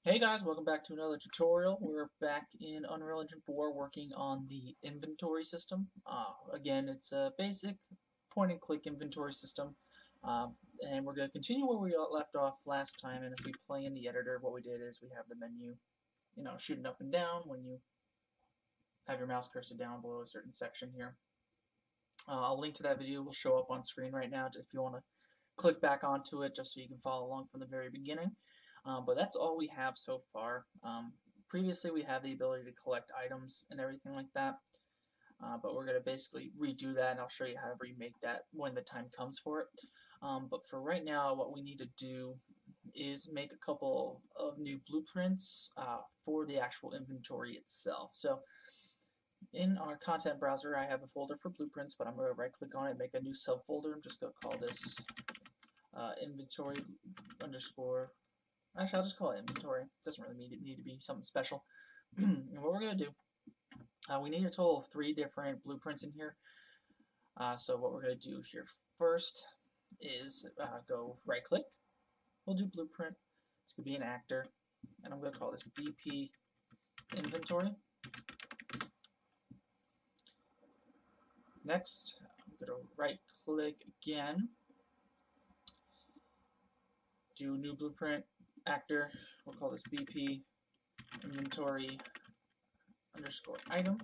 Hey guys, welcome back to another tutorial. We're back in Unreal Engine 4 working on the inventory system. Again, it's a basic point and click inventory system. Uh, and we're going to continue where we left off last time. And if we play in the editor, what we did is we have the menu, shooting up and down when you have your mouse cursor down below a certain section here. I'll link to that video. Will show up on screen right now if you want to click back onto it just so you can follow along from the very beginning. But that's all we have so far. Previously, we had the ability to collect items and everything like that, but we're going to basically redo that, and I'll show you how to remake that when the time comes for it. But for right now, what we need to do is make a couple of new blueprints for the actual inventory itself. So in our content browser, I have a folder for blueprints, but I'm going to right click on it, make a new subfolder. I'm just going to call this inventory underscore. Actually, I'll just call it inventory. Doesn't really need to be something special. And what we're going to do, we need a total of 3 different blueprints in here. So what we're going to do here first is go right click. We'll do blueprint. It's going to be an actor. And I'm going to call this BP inventory. Next, I'm going to right click again. Do new blueprint actor. We'll call this BP inventory underscore item.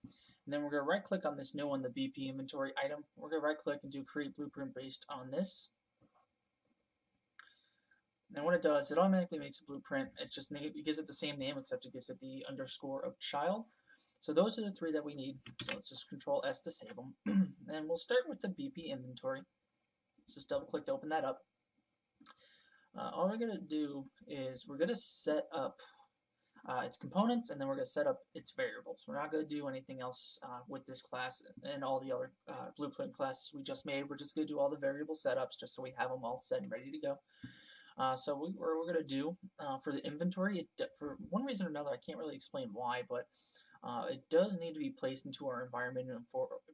And then we're going to right click on this new one, the BP inventory item. We're going to right click and do create blueprint based on this. And what it does, it automatically makes a blueprint. It gives it the same name, except it gives it the underscore of child. So those are the 3 that we need. So let's just Control S to save them. And we'll start with the BP inventory. Just double click to open that up. All we're going to do is we're going to set up its components, and then we're going to set up its variables. We're not going to do anything else with this class and all the other blueprint classes we just made. We're just going to do all the variable setups just so we have them all set and ready to go. So what we're going to do for the inventory, for one reason or another, I can't really explain why, but it does need to be placed into our environment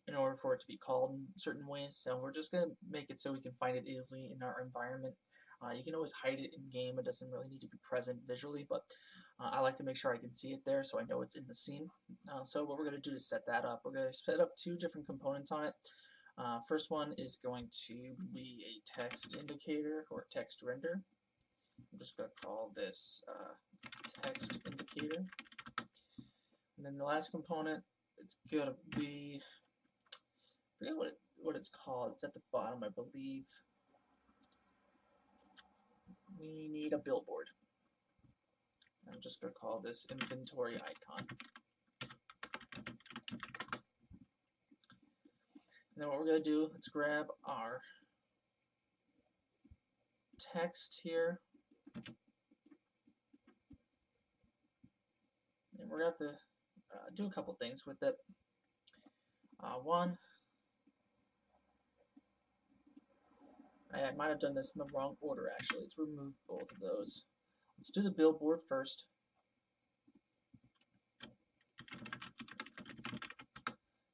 in order for it to be called in certain ways. So we're just going to make it so we can find it easily in our environment. You can always hide it in game. It doesn't really need to be present visually, but I like to make sure I can see it there so I know it's in the scene. So what we're going to do to set that up, we're going to set up 2 different components on it. First one is going to be a text indicator or text render. I'm just going to call this text indicator. And then the last component, it's going to be, I forget what it's called. It's at the bottom, I believe. We need a billboard. I'm just going to call this inventory icon. And then what we're going to do, let's grab our text here. And we're going to have to do a couple things with it. One, I might have done this in the wrong order actually. Let's remove both of those. Let's do the billboard first.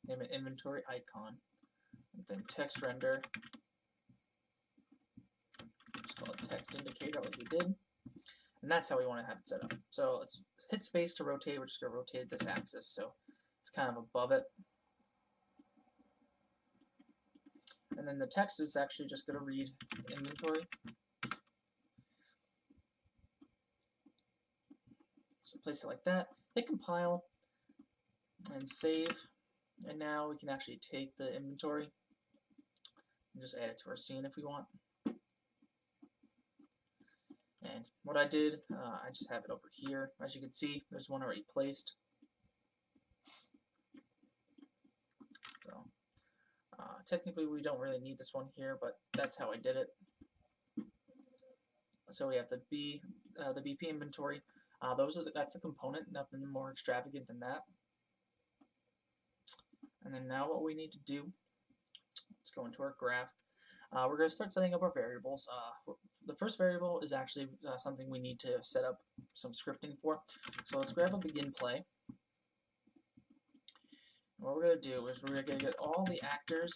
Name it inventory icon. And then text render. Just call it text indicator like we did. And that's how we want to have it set up. So let's hit space to rotate. We're just going to rotate this axis so it's kind of above it. And then the text is actually just going to read inventory. So place it like that. Hit compile and save. And now we can actually take the inventory and just add it to our scene if we want. And what I did, I just have it over here. As you can see, there's one already placed. So technically we don't really need this one here, but that's how I did it. So we have the BP inventory. That's the component, nothing more extravagant than that. And then now what we need to do, let's go into our graph. We're going to start setting up our variables. The first variable is actually something we need to set up some scripting for. So let's grab a begin play. And what we're going to do is we're going to get all the actors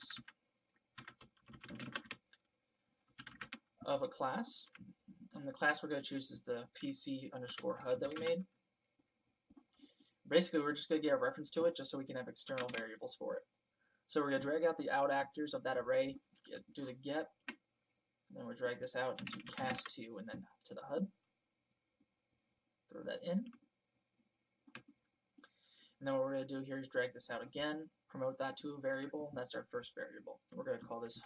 of a class, And the class we're going to choose is the PC underscore HUD that we made. Basically, we're just going to get a reference to it just so we can have external variables for it. So we're going to drag out the out actors of that array, do the get, and then we'll drag this out into cast2 and then to the HUD. Throw that in. And then what we're going to do here is drag this out again, promote that to a variable. That's our first variable. We're going to call this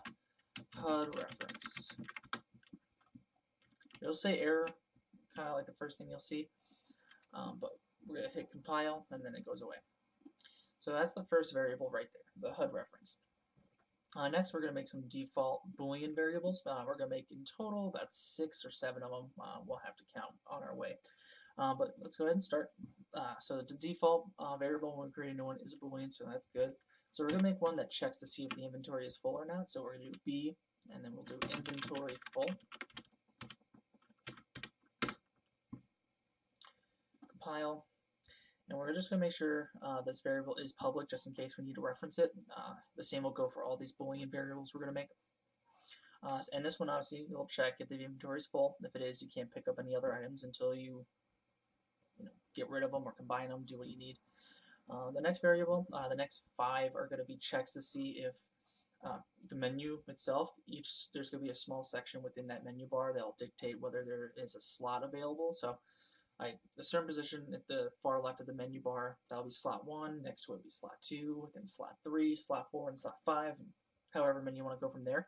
HUD reference. It'll say error, kind of like the first thing you'll see, but we're going to hit compile and then it goes away. So that's the first variable right there, the HUD reference. Next, we're going to make some default Boolean variables. We're going to make in total about 6 or 7 of them. We'll have to count on our way. But let's go ahead and start. So the default variable when we create a new one is a Boolean, so that's good. So we're going to make one that checks to see if the inventory is full or not. So we're going to do B, and then we'll do inventory full. Compile. And we're just going to make sure this variable is public just in case we need to reference it. The same will go for all these Boolean variables we're going to make. And this one, obviously, you'll check if the inventory is full. If it is, you can't pick up any other items until you get rid of them or combine them, do what you need. The next variable, the next 5 are going to be checks to see if the menu itself, there's going to be a small section within that menu bar that will dictate whether there is a slot available. So a certain position at the far left of the menu bar, that'll be slot 1, next to it will be slot 2, then slot 3, slot 4, and slot 5, and however many you want to go from there.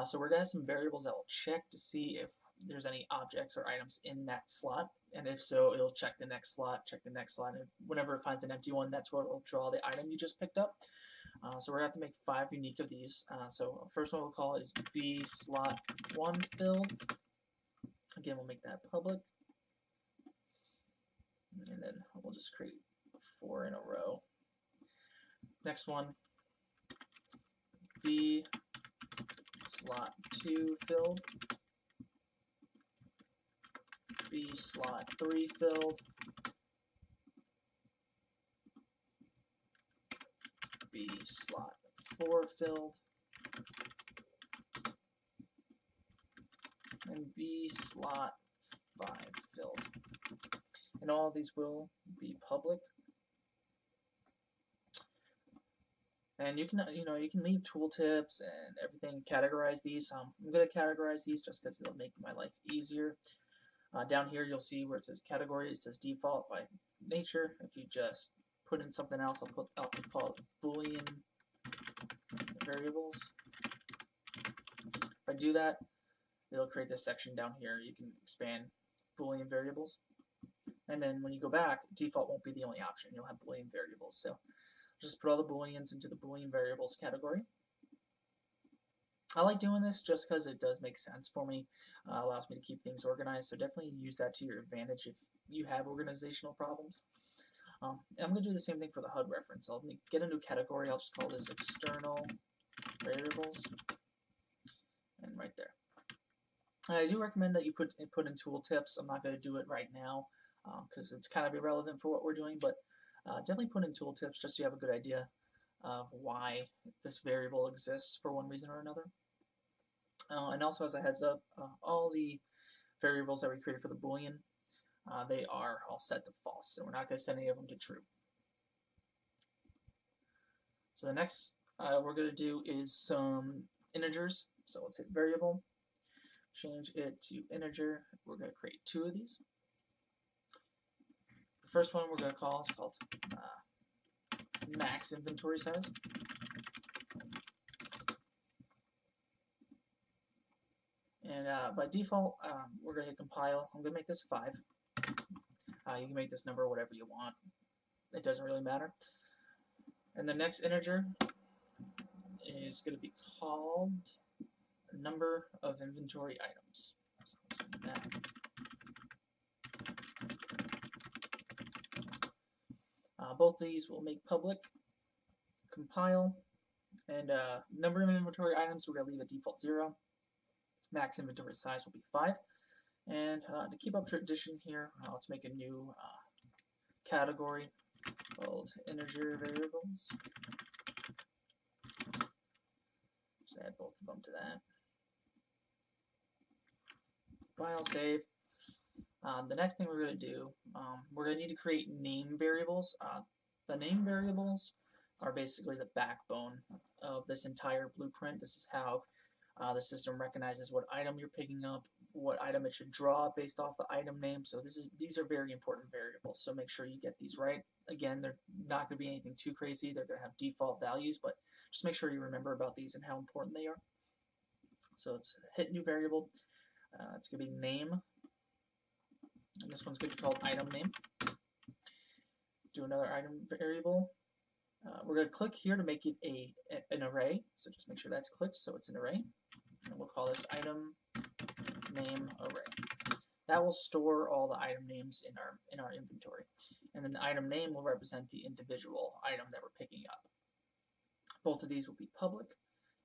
So we're going to have some variables that will check to see if there's any objects or items in that slot, and if so, it'll check the next slot, and whenever it finds an empty one, that's where it'll draw the item you just picked up. So we're going to have to make 5 unique of these. So first one we'll call is B slot 1 filled. Again, we'll make that public. And then we'll just create 4 in a row. Next one, B slot 2 filled, B slot 3 filled, B slot 4 filled, and B slot 5 filled. And all of these will be public. And you can leave tooltips and everything, categorize these. I'm going to categorize these just because it'll make my life easier. Down here you'll see where it says category, it says default by nature. If you just put in something else, I'll call it Boolean variables. If I do that, it'll create this section down here. You can expand Boolean variables. And then when you go back, default won't be the only option. You'll have Boolean variables. So just put all the Booleans into the Boolean variables category. I like doing this just because it does make sense for me. Allows me to keep things organized. So definitely use that to your advantage if you have organizational problems. And I'm going to do the same thing for the HUD reference. I'll get a new category. I'll just call this external variables. And right there. I do recommend that you put in tooltips. I'm not going to do it right now because it's kind of irrelevant for what we're doing, but definitely put in tooltips just so you have a good idea of why this variable exists for one reason or another. And also, as a heads up, all the variables that we created for the Boolean, they are all set to false, so we're not going to set any of them to true. So the next we're going to do is some integers. So let's hit variable, change it to integer. We're going to create 2 of these. The first one we're going to call is called max inventory size. And by default, we're going to hit compile. I'm going to make this 5. You can make this number whatever you want. It doesn't really matter. And the next integer is going to be called number of inventory items. So let's do that. Both these will make public, compile, and number of inventory items, we're going to leave a default 0. Max inventory size will be 5. And to keep up tradition here, let's make a new category called integer variables. Just add both of them to that. Compile, save. The next thing we're going to do, we're going to need to create name variables. The name variables are basically the backbone of this entire blueprint. This is how the system recognizes what item you're picking up, what item it should draw based off the item name. So these are very important variables. So make sure you get these right. Again, they're not going to be anything too crazy. They're going to have default values, but just make sure you remember about these and how important they are. So let's hit new variable. It's going to be name. And this one's going to be called item name. Do another item variable. We're going to click here to make it an array. So just make sure that's clicked so it's an array. And we'll call this item name array. That will store all the item names in our inventory. And then the item name will represent the individual item that we're picking up. Both of these will be public.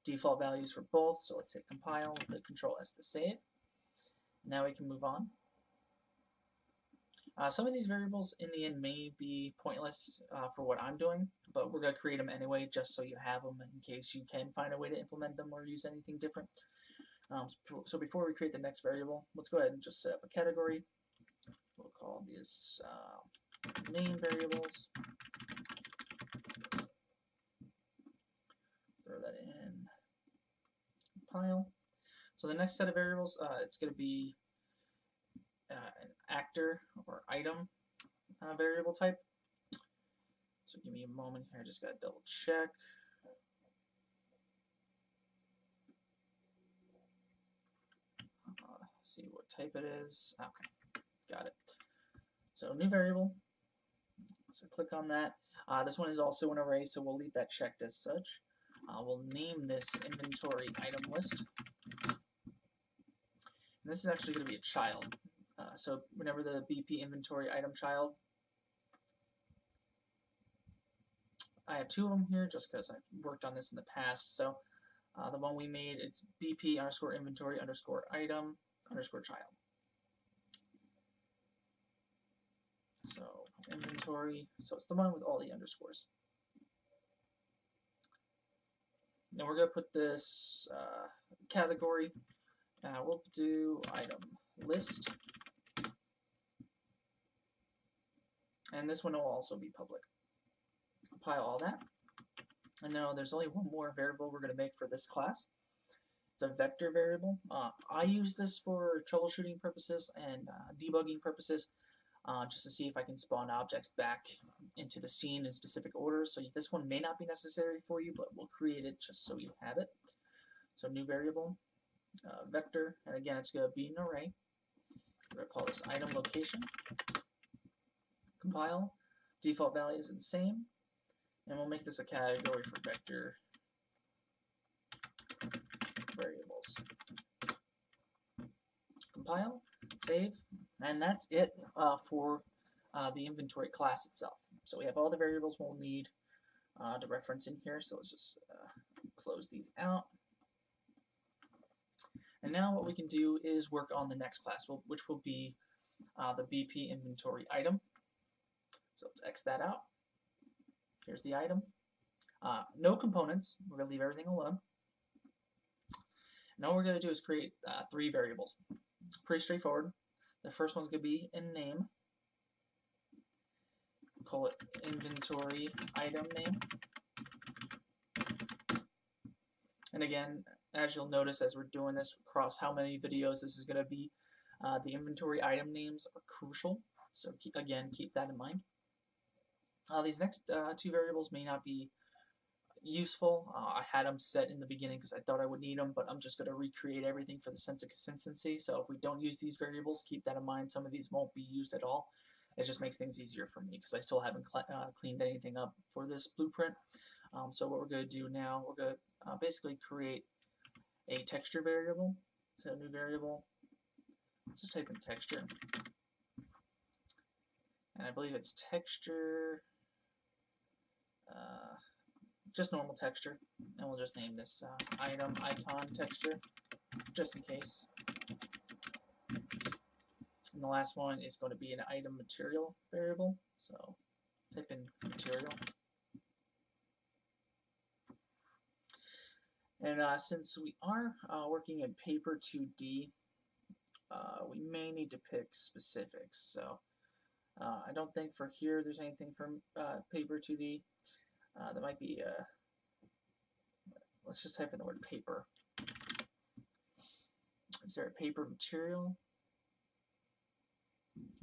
Default values for both. So let's hit compile, hit Control S to save. Now we can move on. Some of these variables in the end may be pointless for what I'm doing, but we're going to create them anyway just so you have them in case you can find a way to implement them or use anything different. So before we create the next variable, let's go ahead and just set up a category. We'll call these name variables. Throw that in compile. So the next set of variables, it's going to be an actor or item variable type. So give me a moment here, I just got to double check. See what type it is. Okay, got it. So new variable. So click on that. This one is also an array, so we'll leave that checked as such. We'll name this inventory item list. And this is actually going to be a child. So whenever the BP inventory item child, I have two of them here just because I've worked on this in the past. So the one we made, it's BP underscore inventory underscore item underscore child. So inventory, so it's the one with all the underscores. Now we're going to put this category, we'll do item list, and this one will also be public. Compile all that, and now there's only one more variable we're going to make for this class. It's a vector variable. I use this for troubleshooting purposes and debugging purposes, just to see if I can spawn objects back into the scene in specific order. So this one may not be necessary for you, but we'll create it just so you have it. So new variable, vector, and again it's going to be an array. We're going to call this item location. Compile, default value is the same, and we'll make this a category for vector variables. Compile, save, and that's it for the inventory class itself. So we have all the variables we'll need to reference in here, so let's just close these out. And now what we can do is work on the next class, which will be the BP inventory item. So let's X that out. Here's the item. No components. We're going to leave everything alone. And all we're going to do is create three variables. Pretty straightforward. The first one's going to be in name. Call it inventory item name. And again, as you'll notice as we're doing this across how many videos this is going to be, the inventory item names are crucial. So keep that in mind. These next two variables may not be useful. I had them set in the beginning because I thought I would need them, but I'm just going to recreate everything for the sense of consistency. So if we don't use these variables, keep that in mind. Some of these won't be used at all. It just makes things easier for me because I still haven't cleaned anything up for this blueprint. So what we're going to do now, we're going to basically create a texture variable. So a new variable. Let's just type in texture. And I believe it's texture, just normal texture. And we'll just name this item icon texture, just in case. And the last one is going to be an item material variable. So type in material. And since we are working in paper 2D, we may need to pick specifics. So I don't think for here there's anything from paper 2D. That might be, let's just type in the word paper. Is there a paper material?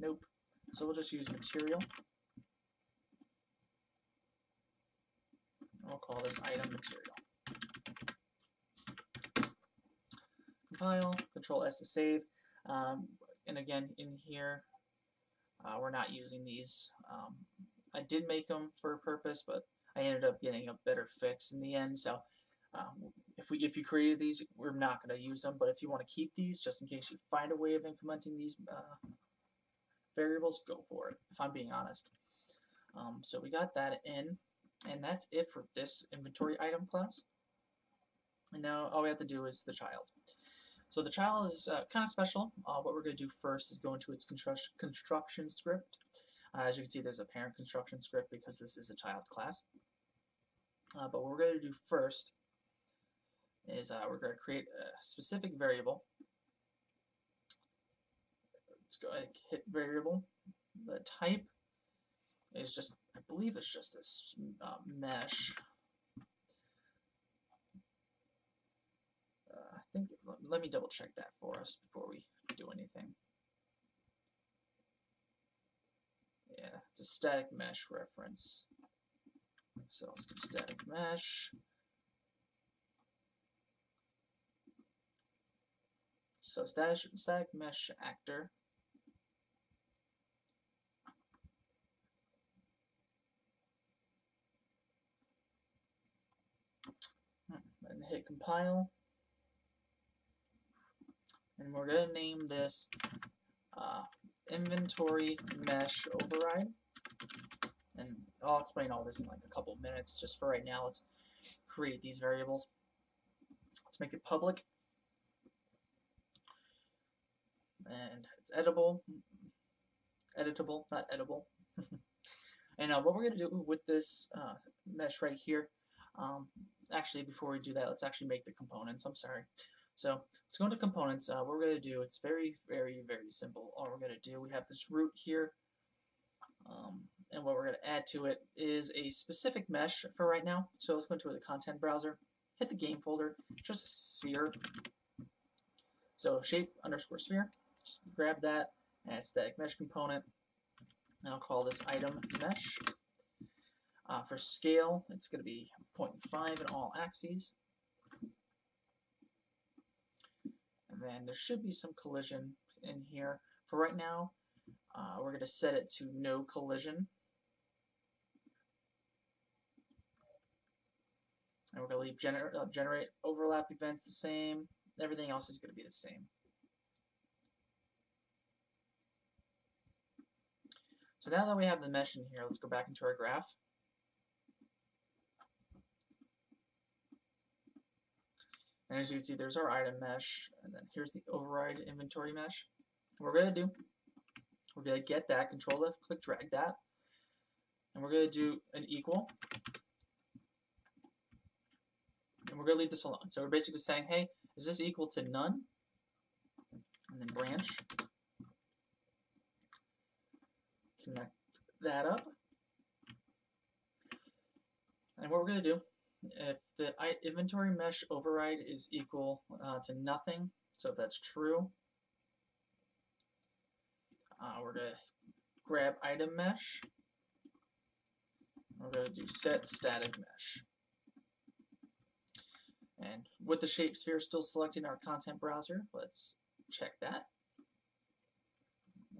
Nope. So we'll just use material. We'll call this item material. Compile, Control S to save. And again, in here, we're not using these. I did make them for a purpose, but I ended up getting a better fix in the end. So if you created these, we're not going to use them. But if you want to keep these, just in case you find a way of implementing these variables, go for it, if I'm being honest. So we got that in, and that's it for this inventory item class. And now all we have to do is the child. So the child is kind of special. What we're going to do first is go into its construction script. As you can see, there's a parent construction script because this is a child class. But what we're going to do first is we're going to create a specific variable. Let's go ahead and hit variable. The type is just, I believe it's just this mesh. I think, let me double check that for us before we do anything. Yeah, it's a static mesh reference. So let's do static mesh. So static mesh actor. And hit compile. And we're going to name this inventory mesh override. And I'll explain all this in like a couple minutes. Just for right now, let's create these variables. Let's make it public. And it's editable, not edible. And what we're going to do with this mesh right here, actually before we do that, let's actually make the components. I'm sorry. So let's go into components. What we're going to do, it's very, very, very simple. All we're going to do, we have this root here, and what we're going to add to it is a specific mesh for right now. So let's go into the content browser, hit the game folder, just a sphere. So shape underscore sphere, just grab that, add static mesh component, and I'll call this item mesh. For scale, it's going to be 0.5 in all axes. And then there should be some collision in here. For right now, we're going to set it to no collision. And we're going to leave generate overlap events the same. Everything else is going to be the same. So now that we have the mesh in here, let's go back into our graph. And as you can see, there's our item mesh, and then here's the override inventory mesh. What we're going to do, we're going to get that, control left click drag that, and we're going to do an equal, and we're going to leave this alone. So we're basically saying, hey, is this equal to none? And then branch, connect that up, and what we're going to do, if the inventory mesh override is equal to nothing, so if that's true, we're going to grab item mesh. We're going to do set static mesh. And with the shape sphere still selected in our content browser, let's check that.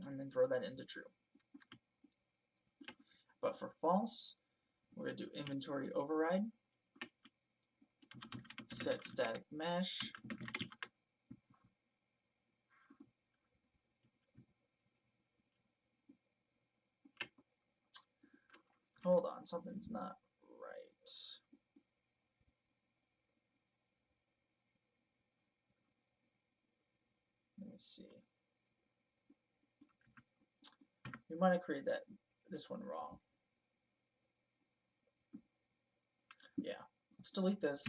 And then throw that into true. But for false, we're going to do inventory override. Set static mesh. Hold on, something's not right. Let me see. We might have created this one wrong. Yeah, let's delete this.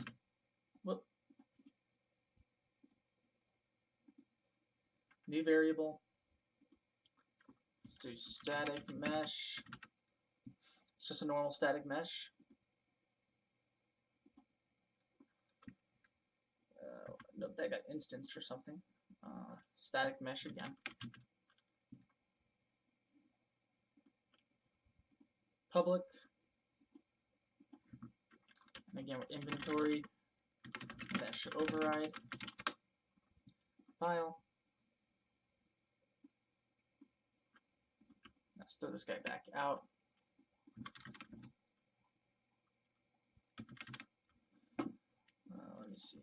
Whoop. new variable. Let's do static mesh. It's just a normal static mesh. No, that got instanced or something. Static mesh again. Public. And again, with inventory mesh override file. Let's throw this guy back out. Let me see.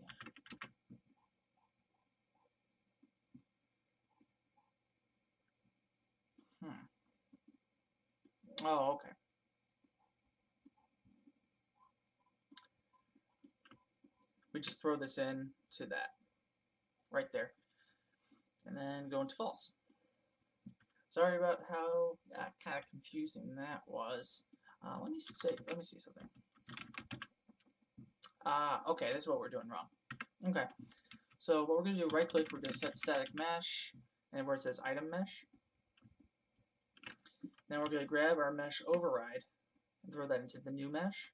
Oh, okay. We just throw this in to that right there, and then go into false. Sorry about how kind of confusing that was. Let me see something. Okay, this is what we're doing wrong. Okay, so what we're going to do, right click, we're going to set static mesh, and where it says item mesh, then we're going to grab our mesh override and throw that into the new mesh.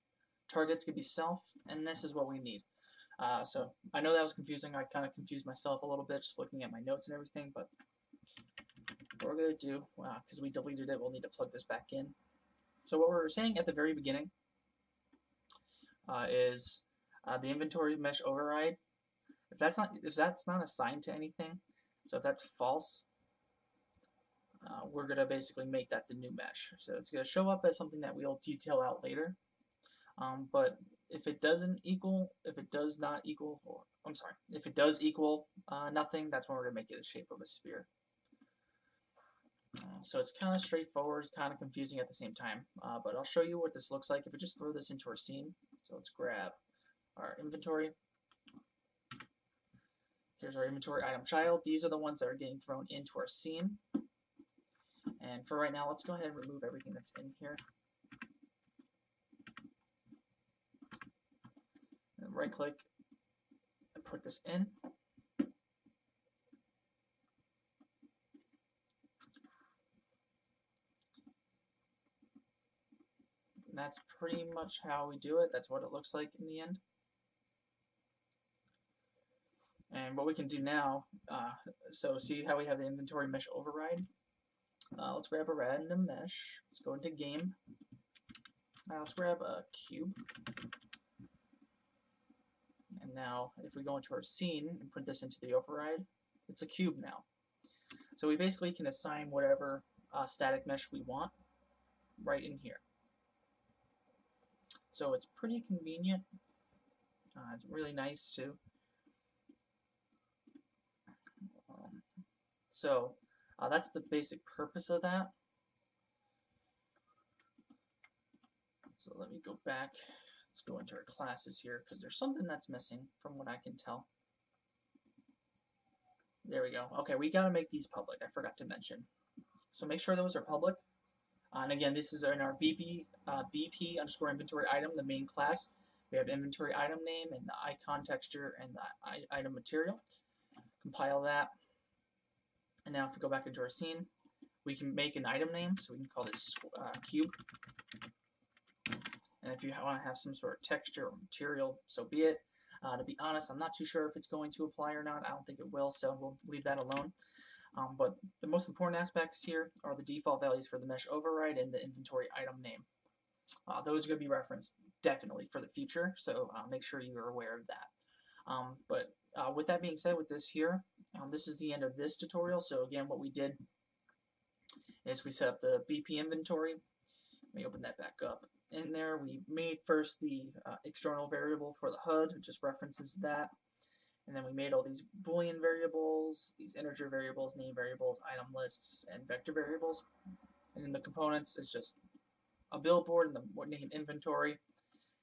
Target's going to be self, and this is what we need. So I know that was confusing. I kind of confused myself a little bit just looking at my notes and everything, but what we're going to do, because we deleted it, we'll need to plug this back in. So what we're saying at the very beginning is the inventory mesh override. If that's not assigned to anything, so if that's false, we're going to basically make that the new mesh. So it's going to show up as something that we'll detail out later. But if it does not equal, if it does equal nothing, that's when we're going to make it a shape of a sphere. So it's kind of straightforward, kind of confusing at the same time, but I'll show you what this looks like if we just throw this into our scene. So let's grab our inventory. Here's our inventory item child. These are the ones that are getting thrown into our scene. And for right now, let's go ahead and remove everything that's in here. And right click and put this in. And that's pretty much how we do it. That's what it looks like in the end. And what we can do now, so see how we have the inventory mesh override? Let's grab a random mesh. Let's go into game. Let's grab a cube. And now if we go into our scene and put this into the override, it's a cube now. So we basically can assign whatever static mesh we want right in here. So it's pretty convenient. It's really nice too. So that's the basic purpose of that. So let me go back. Let's go into our classes here because there's something that's missing from what I can tell. There we go. Okay, we got to make these public. I forgot to mention. So make sure those are public. And again, this is in our BP underscore inventory item, the main class. We have inventory item name and the icon texture and the item material. Compile that. And now if we go back into our scene, we can make an item name. So we can call this cube. And if you want to have some sort of texture or material, so be it. To be honest, I'm not too sure if it's going to apply or not. I don't think it will, so we'll leave that alone. But the most important aspects here are the default values for the mesh override and the inventory item name. Those are going to be referenced definitely for the future, so make sure you're aware of that. But with that being said, with this here, this is the end of this tutorial. So again, what we did is we set up the BP inventory. Let me open that back up. In there, we made first the external variable for the HUD, it just references that. And then we made all these Boolean variables, these integer variables, name variables, item lists, and vector variables. And in the components, it's just a billboard and the name inventory.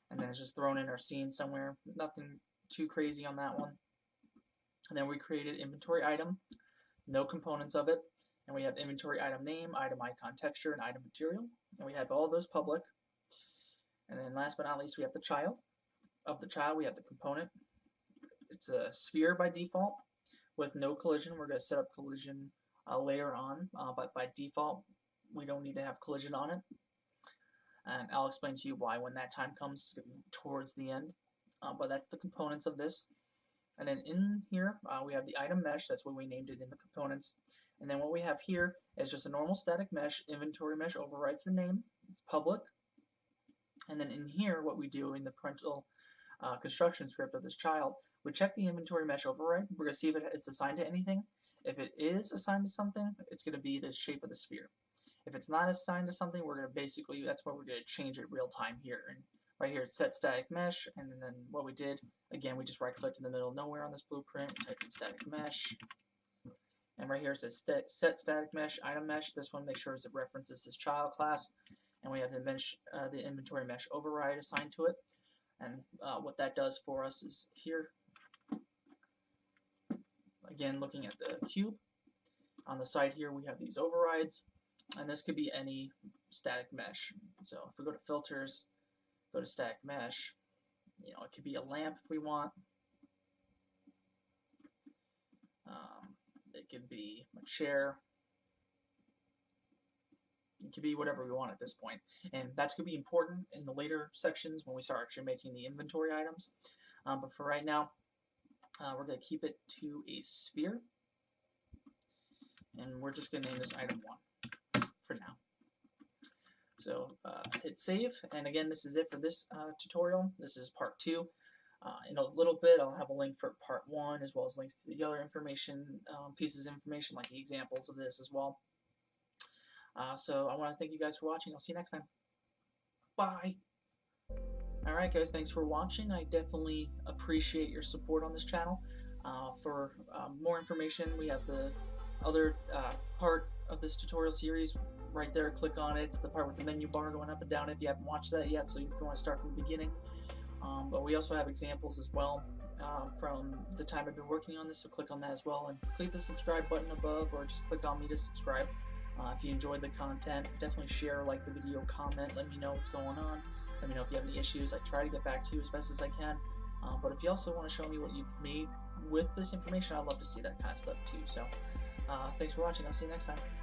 And then it's just thrown in our scene somewhere. Nothing too crazy on that one. And then we created inventory item, no components of it. And we have inventory item name, item icon texture, and item material. And we have all those public. And then last but not least, we have the child. Of the child, we have the component. It's a sphere by default. With no collision, we're going to set up collision later on, but by default, we don't need to have collision on it. And I'll explain to you why when that time comes towards the end. But that's the components of this. And then in here, we have the item mesh. That's what we named it in the components. And then what we have here is just a normal static mesh. Inventory mesh overrides the name. It's public. And then in here, what we do in the parental construction script of this child, we check the inventory mesh override. We're going to see if it's assigned to anything. If it is assigned to something, it's going to be the shape of the sphere. If it's not assigned to something, we're going to basically, that's what we're going to change it real time here. And right here, it's set static mesh. And then what we did, again, we just right clicked in the middle of nowhere on this blueprint, type in static mesh. And right here it says set static mesh, item mesh. This one, make sure it references this child class. And we have the inventory mesh override assigned to it. And what that does for us is here, again, looking at the cube, on the side here we have these overrides, and this could be any static mesh. So if we go to filters, go to static mesh, it could be a lamp if we want. It could be a chair. It could be whatever we want at this point. And that's going to be important in the later sections when we start actually making the inventory items. But for right now, we're going to keep it to a sphere. And we're just going to name this item 1 for now. So hit save. And again, this is it for this tutorial. This is part 2. In a little bit, I'll have a link for part 1 as well as links to the other information, pieces of information like the examples of this as well. So I want to thank you guys for watching. I'll see you next time. Bye. Alright guys, thanks for watching. I definitely appreciate your support on this channel. For more information, we have the other part of this tutorial series right there. Click on it. It's the part with the menu bar going up and down if you haven't watched that yet, so if you want to start from the beginning. But we also have examples as well from the time I've been working on this, so click on that as well. And click the subscribe button above, or just click on me to subscribe. If you enjoyed the content, definitely share, like the video, comment, let me know what's going on. Let me know if you have any issues. I try to get back to you as best as I can. But if you also want to show me what you've made with this information, I'd love to see that kind of stuff too. So thanks for watching. I'll see you next time.